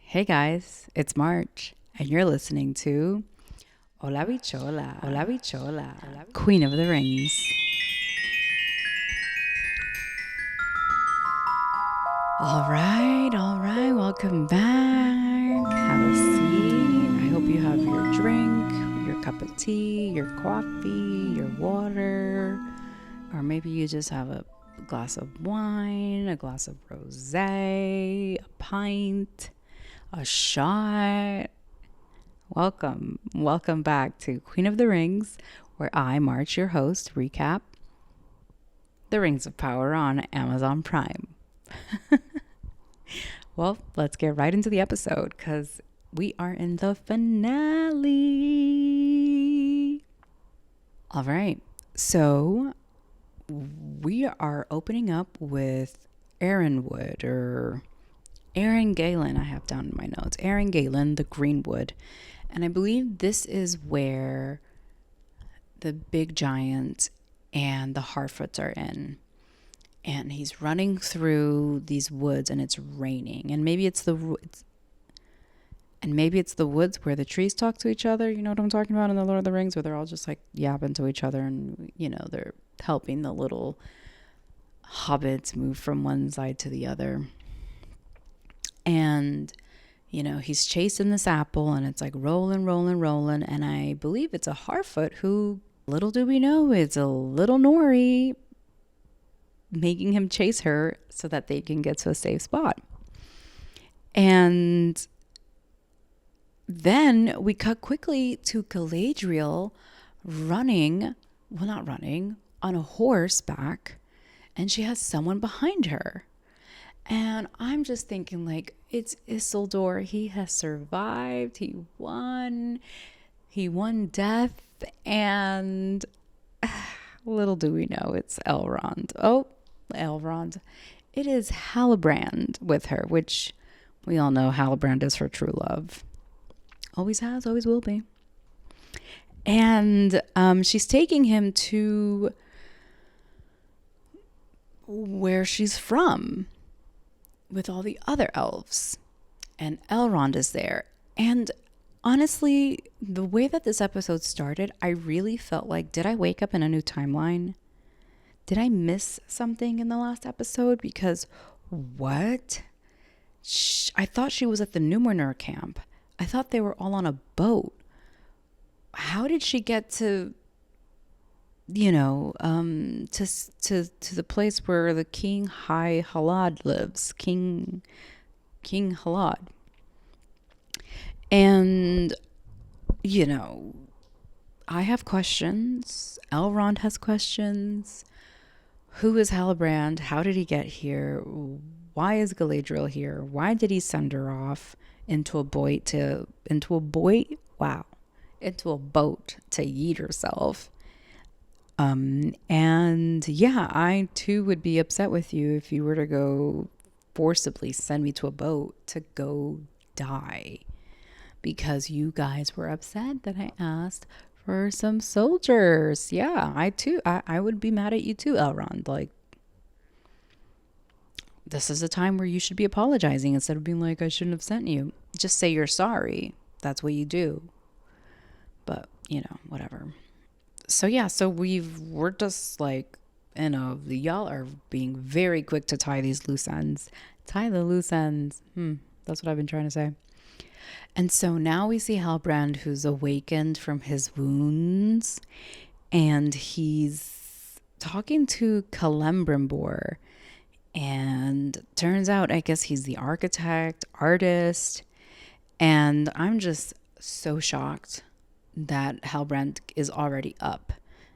Hey guys, it's March, and you're listening to Hola Bichola, Queen of the Rings. All right, welcome back. Have a seat. I hope you have your drink, your cup of tea, your coffee, your water, or maybe you just have a glass of wine, a glass of rosé, a pint, a shot. Welcome back to Queen of the Rings, where I, March, your host, recap The Rings of Power on Amazon Prime. Well, let's get right into the episode because we are in the finale. All right, so we are opening up with Aaronwood, or Aaron Galen, I have down in my notes. Aaron Galen, the Greenwood. And I believe this is where the big giant and the Harfoots are in. And he's running through these woods and it's raining. And maybe it's the woods where the trees talk to each other. You know what I'm talking about in the Lord of the Rings, where they're all just like yapping to each other and, they're helping the little hobbits move from one side to the other. And he's chasing this apple and it's like rolling. And I believe it's a Harfoot who, little do we know, is a little Nori, making him chase her so that they can get to a safe spot. And then we cut quickly to Galadriel on a horseback, and she has someone behind her. And I'm just thinking, like, it's Isildur. He has survived. He won death. And little do we know, it's Elrond. Oh, Elrond. It is Halbrand with her, which we all know Halbrand is her true love. Always has, always will be. And she's taking him to where she's from, with all the other elves, and Elrond is there. And honestly, the way that this episode started, I really felt like, did I wake up in a new timeline? Did I miss something in the last episode? Because what? I thought she was at the Númenor camp. I thought they were all on a boat. How did she get to to the place where the King High Halad lives, King Halad. And I have questions. Elrond has questions. Who is Halbrand? How did he get here? Why is Galadriel here? Why did he send her off into a boat to yeet herself? And yeah, I too would be upset with you if you were to go forcibly send me to a boat to go die, because you guys were upset that I asked for some soldiers. Yeah, I would be mad at you too, Elrond. Like, this is a time where you should be apologizing instead of being like, I shouldn't have sent you. Just say you're sorry. That's what you do. But, whatever. So yeah, we're just like, y'all are being very quick to tie these loose ends. Tie the loose ends. That's what I've been trying to say. And so now we see Halbrand, who's awakened from his wounds, and he's talking to Celebrimbor. And turns out, I guess he's the artist. And I'm just so shocked that Halbrand is already up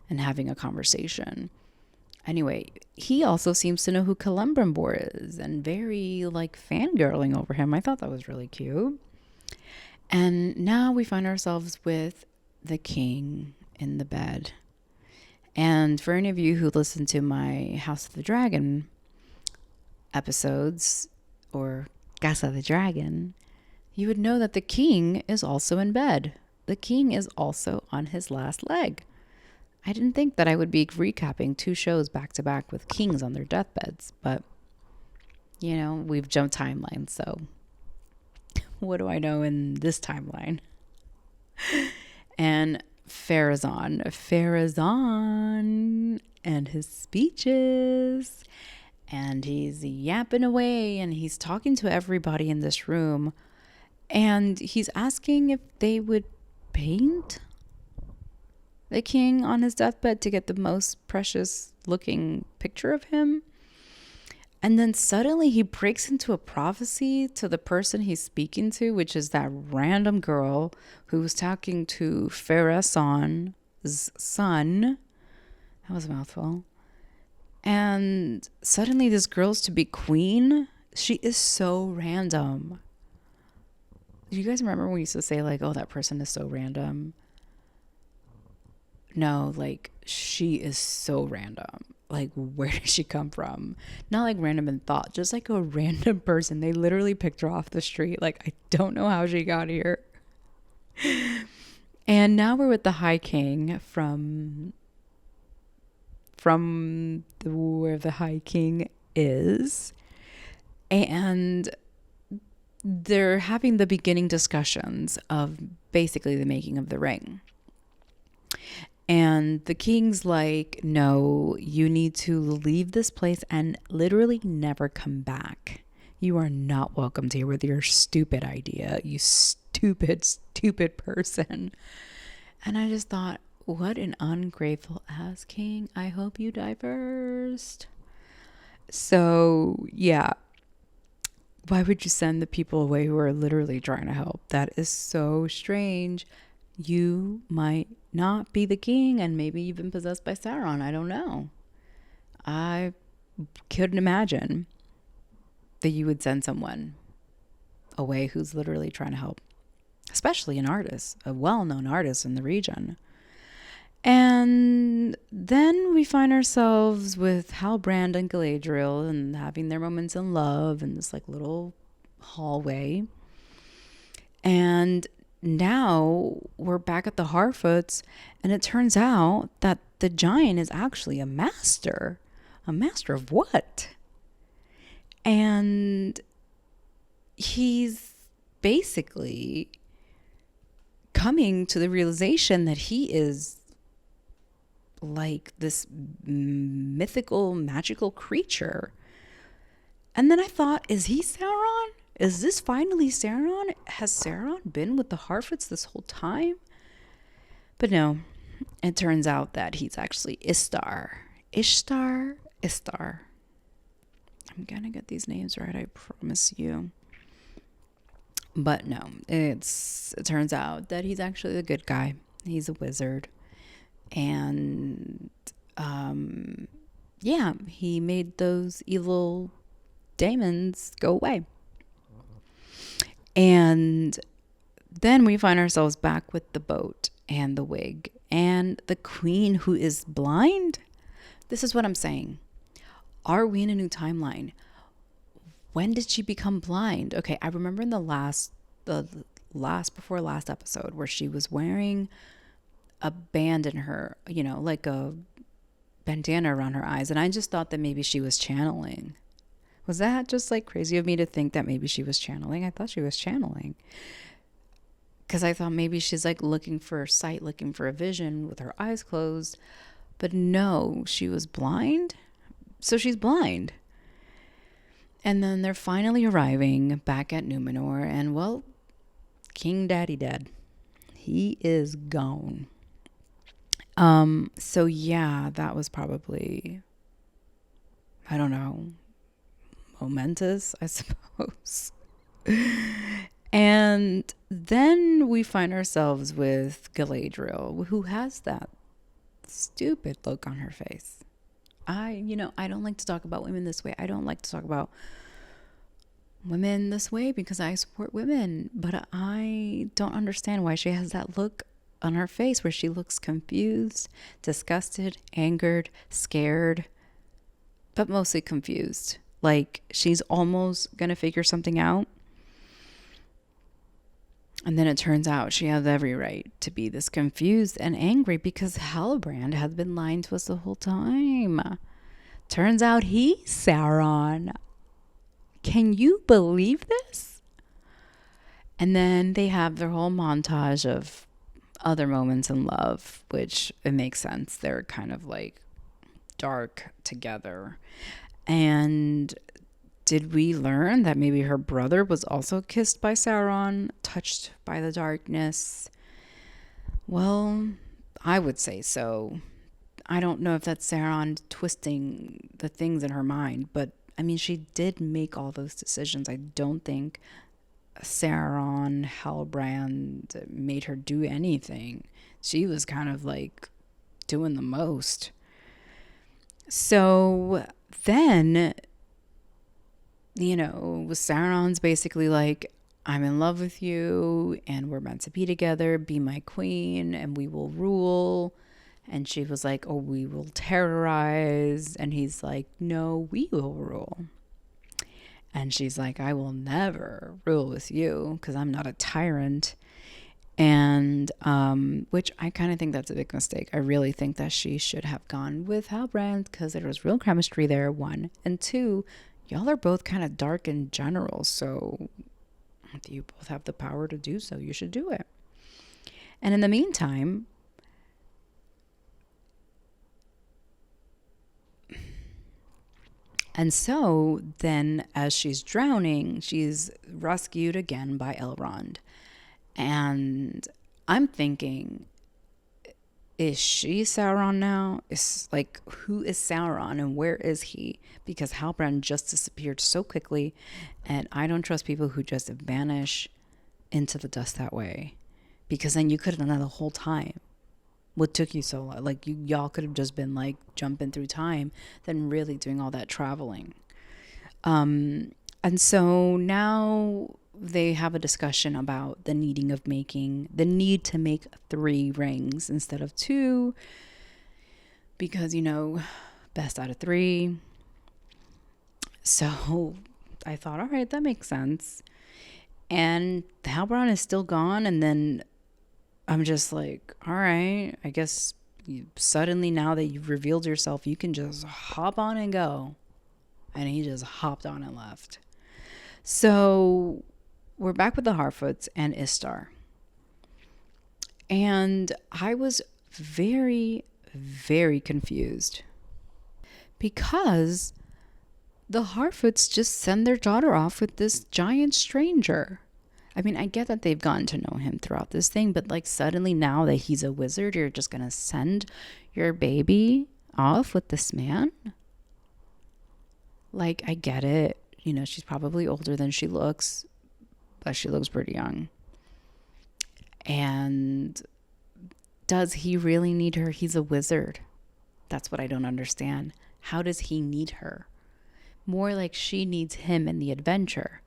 and having a conversation. Anyway, he also seems to know who Celebrimbor is and very like fangirling over him. I thought that was really cute. And now we find ourselves with the king in the bed. And for any of you who listen to my House of the Dragon episodes, or Casa of the Dragon, you would know that the king is also in bed. The king is also on his last leg. I didn't think that I would be recapping 2 shows back to back with kings on their deathbeds, but we've jumped timelines, so what do I know in this timeline? And Farazan and his speeches, and he's yapping away and he's talking to everybody in this room, and he's asking if they would paint the king on his deathbed to get the most precious looking picture of him. And then suddenly he breaks into a prophecy to the person he's speaking to, which is that random girl who was talking to Farazan's son. That was a mouthful. And suddenly this girl's to be queen. She is so random. Do you guys remember when we used to say, like, oh, that person is so random? No, like, she is so random. Like, where did she come from? Not like random in thought, just like a random person. They literally picked her off the street. Like, I don't know how she got here. And now we're with the High King from where the High King is. And they're having the beginning discussions of basically the making of the ring. And the king's like, no, you need to leave this place and literally never come back. You are not welcomed here with your stupid idea, you stupid, stupid person. And I just thought, what an ungrateful ass king. I hope you die first. So, yeah. Why would you send the people away who are literally trying to help? That is so strange. You might not be the king, and maybe you've been possessed by Sauron. I don't know. I couldn't imagine that you would send someone away who's literally trying to help, especially an artist, a well-known artist in the region. And then we find ourselves with Halbrand and Galadriel and having their moments in love in this like little hallway. And now we're back at the Harfoots, and it turns out that the giant is actually a master. A master of what? And he's basically coming to the realization that he is like this mythical, magical creature. And then I thought, is he Sauron? Is this finally Sauron? Has Sauron been with the Harfoots this whole time? But no, it turns out that he's actually Ishtar. I'm gonna get these names right, I promise you. But no, it turns out that he's actually a good guy. He's a wizard. And yeah, he made those evil demons go away. And then we find ourselves back with the boat and the wig and the queen who is blind. This is what I'm saying. Are we in a new timeline? When did she become blind? Okay, I remember in the last before last episode where she was wearing a band in her, you know, like a bandana around her eyes. And I just thought that maybe she was channeling. Was that just like crazy of me to think that maybe she was channeling? I thought she was channeling. Because I thought maybe she's like looking for sight, looking for a vision with her eyes closed. But no, she was blind. So she's blind. And then they're finally arriving back at Numenor. And well, King Daddy dead. He is gone. So yeah, that was probably, I don't know, momentous, I suppose. And then we find ourselves with Galadriel, who has that stupid look on her face. I don't like to talk about women this way. I don't like to talk about women this way because I support women, but I don't understand why she has that look on her face where she looks confused, disgusted, angered, scared, but mostly confused. Like she's almost gonna figure something out. And then it turns out she has every right to be this confused and angry because Halbrand has been lying to us the whole time. Turns out he's Sauron. Can you believe this? And then they have their whole montage of other moments in love, which it makes sense. They're kind of like dark together. And did we learn that maybe her brother was also kissed by Sauron, touched by the darkness? Well, I would say so. I don't know if that's Sauron twisting the things in her mind, but I mean, she did make all those decisions. I don't think Sauron, Halbrand made her do anything. She was kind of like doing the most. So then, Sauron's basically like, I'm in love with you and we're meant to be together, be my queen and we will rule. And she was like, oh, we will terrorize. And he's like, no, we will rule. And she's like, I will never rule with you because I'm not a tyrant. And which I kind of think that's a big mistake. I really think that she should have gone with Halbrand because there was real chemistry there, one. And two, y'all are both kind of dark in general. So you both have the power to do so. You should do it. And in the meantime, and so then as she's drowning, she's rescued again by Elrond. And I'm thinking, is she Sauron now? Is like, who is Sauron and where is he? Because Halbrand just disappeared so quickly, and I don't trust people who just vanish into the dust that way. Because then you could have done that the whole time. What took you so long? Like, y'all could have just been like jumping through time than really doing all that traveling. And so now they have a discussion about the need to make 3 rings instead of 2, because best out of 3. So I thought, all right, that makes sense. And Halbrand is still gone, and then I'm just like, all right, I guess suddenly now that you've revealed yourself, you can just hop on and go. And he just hopped on and left. So we're back with the Harfoots and Istar. And I was very, very confused because the Harfoots just send their daughter off with this giant stranger. I mean, I get that they've gotten to know him throughout this thing, but like suddenly now that he's a wizard, you're just going to send your baby off with this man? Like, I get it. She's probably older than she looks, but she looks pretty young. And does he really need her? He's a wizard. That's what I don't understand. How does he need her? More like she needs him in the adventure.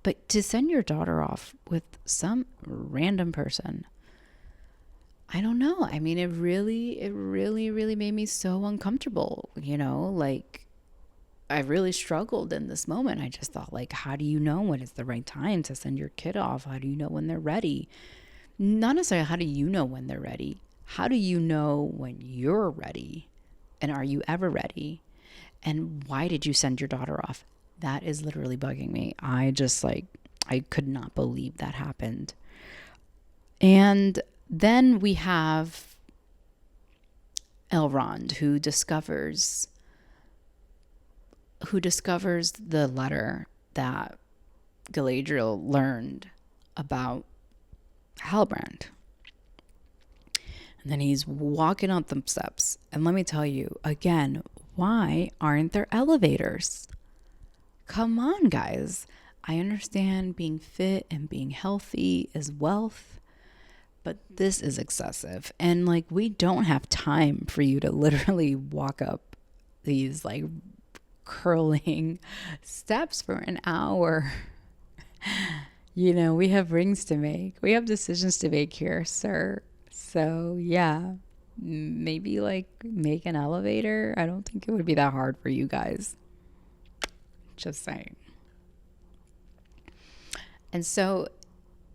But to send your daughter off with some random person, I don't know. I mean, it really, really made me so uncomfortable, like I really struggled in this moment. I just thought, like, how do you know when it's the right time to send your kid off? How do you know when they're ready? Not necessarily how do you know when they're ready. How do you know when you're ready? And are you ever ready? And why did you send your daughter off? That is literally bugging me. I could not believe that happened. And then we have Elrond, who discovers the letter that Galadriel learned about Halbrand. And then he's walking up the steps. And let me tell you, again, why aren't there elevators? Come on, guys. I understand being fit and being healthy is wealth, but this is excessive. And like, we don't have time for you to literally walk up these like curling steps for an hour. We have rings to make. We have decisions to make here, sir. So yeah, maybe like make an elevator. I don't think it would be that hard for you guys. Just saying. And so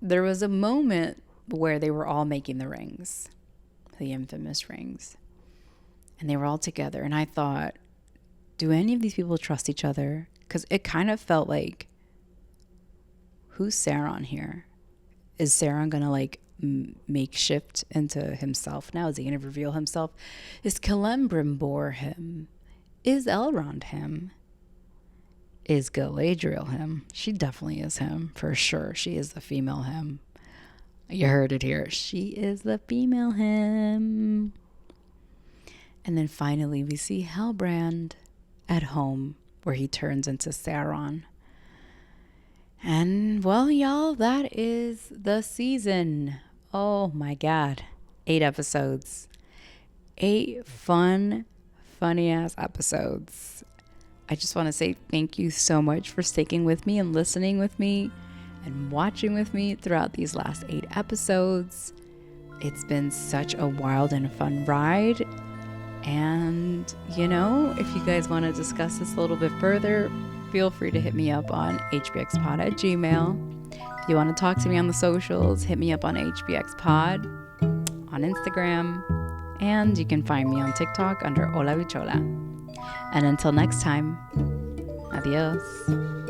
there was a moment where they were all making the rings, the infamous rings, and they were all together. And I thought, do any of these people trust each other? Because it kind of felt like, who's Sauron here? Is Sauron gonna like make shift into himself now? Is he gonna reveal himself? Is Celebrimbor him? Is Elrond him? Is Galadriel him? She definitely is him, for sure. She is the female him. You heard it here. She is the female him. And then finally we see Halbrand at home, where he turns into Sauron. And well, y'all, that is the season. Oh my God. 8 episodes. 8 funny ass episodes. I just want to say thank you so much for sticking with me and listening with me and watching with me throughout these last 8 episodes. It's been such a wild and fun ride. And, you know, if you guys want to discuss this a little bit further, feel free to hit me up on hbxpod@gmail. If you want to talk to me on the socials, hit me up on hbxpod on Instagram. And you can find me on TikTok under Hola Bichola. And until next time, adios.